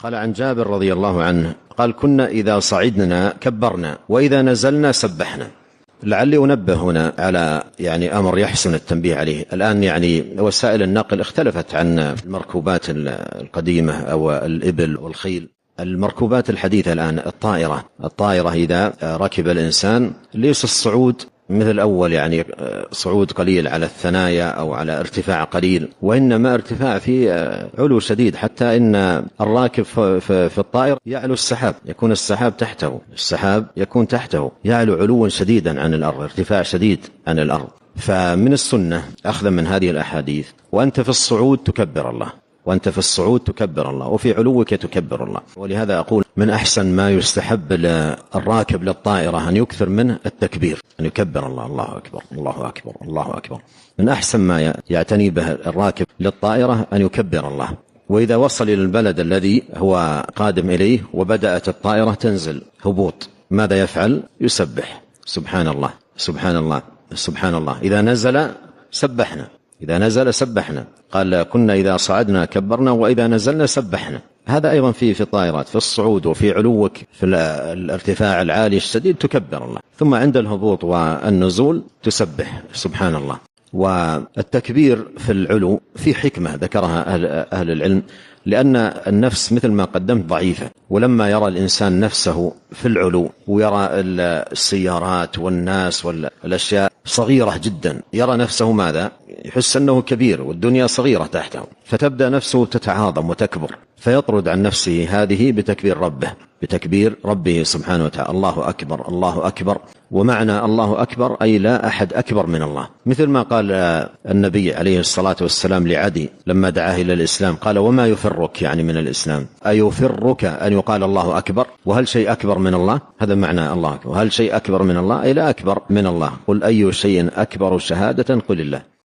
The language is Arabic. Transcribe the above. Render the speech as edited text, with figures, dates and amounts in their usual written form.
قال عن جابر رضي الله عنه قال: كنا إذا صعدنا كبرنا وإذا نزلنا سبحنا. لعلي أنبه هنا على أمر يحسن التنبيه عليه. الآن وسائل النقل اختلفت عن المركوبات القديمة أو الإبل والخيل. المركوبات الحديثة الآن الطائرة إذا ركب الإنسان ليس الصعود مثل الأول، صعود قليل على الثنايا أو على ارتفاع قليل، وإنما ارتفاع في علو شديد، حتى إن الراكب في الطائر يعلو السحاب، يكون السحاب يكون تحته، يعلو علوا شديدا عن الأرض، ارتفاع شديد عن الأرض. فمن السنة أخذا من هذه الأحاديث: وأنت في الصعود تكبر الله، وفي علوك تكبر الله. ولهذا أقول: من أحسن ما يستحب للراكب للطائرة أن يكثر منه التكبير، أن يكبر الله: الله أكبر الله أكبر الله أكبر. من أحسن ما يعتني به الراكب للطائرة أن يكبر الله. وإذا وصل إلى البلد الذي هو قادم إليه وبدأت الطائرة تنزل هبوط، ماذا يفعل؟ يسبح: سبحان الله سبحان الله سبحان الله. إذا نزل سبحنا. قال: كنا إذا صعدنا كبرنا وإذا نزلنا سبحنا. هذا أيضا في الطائرات، في الصعود وفي علوك في الارتفاع العالي الشديد تكبر الله، ثم عند الهبوط والنزول تسبح سبحان الله. والتكبير في العلو في حكمة ذكرها أهل العلم، لأن النفس مثل ما قدمت ضعيفة، ولما يرى الإنسان نفسه في العلو ويرى السيارات والناس والأشياء صغيرة جدا، يرى نفسه ماذا؟ يحس أنه كبير والدنيا صغيرة تحته، فتبدأ نفسه تتعاظم وتكبر، فيطرد عن نفسه هذه بتكبير ربه سبحانه وتعالى: الله أكبر الله أكبر. ومعنى الله أكبر أي لا أحد أكبر من الله، مثل ما قال النبي عليه الصلاة والسلام لعدي لما دعاه إلى الإسلام، قال: وما يفرك من الإسلام؟ أيفرك أن يقال الله أكبر؟ وهل شيء أكبر من الله؟ هذا معنى الله أكبر. هل شيء أكبر من الله؟ أي لا أكبر من الله. قل أي شيء أكبر شهادة؟ قل الله.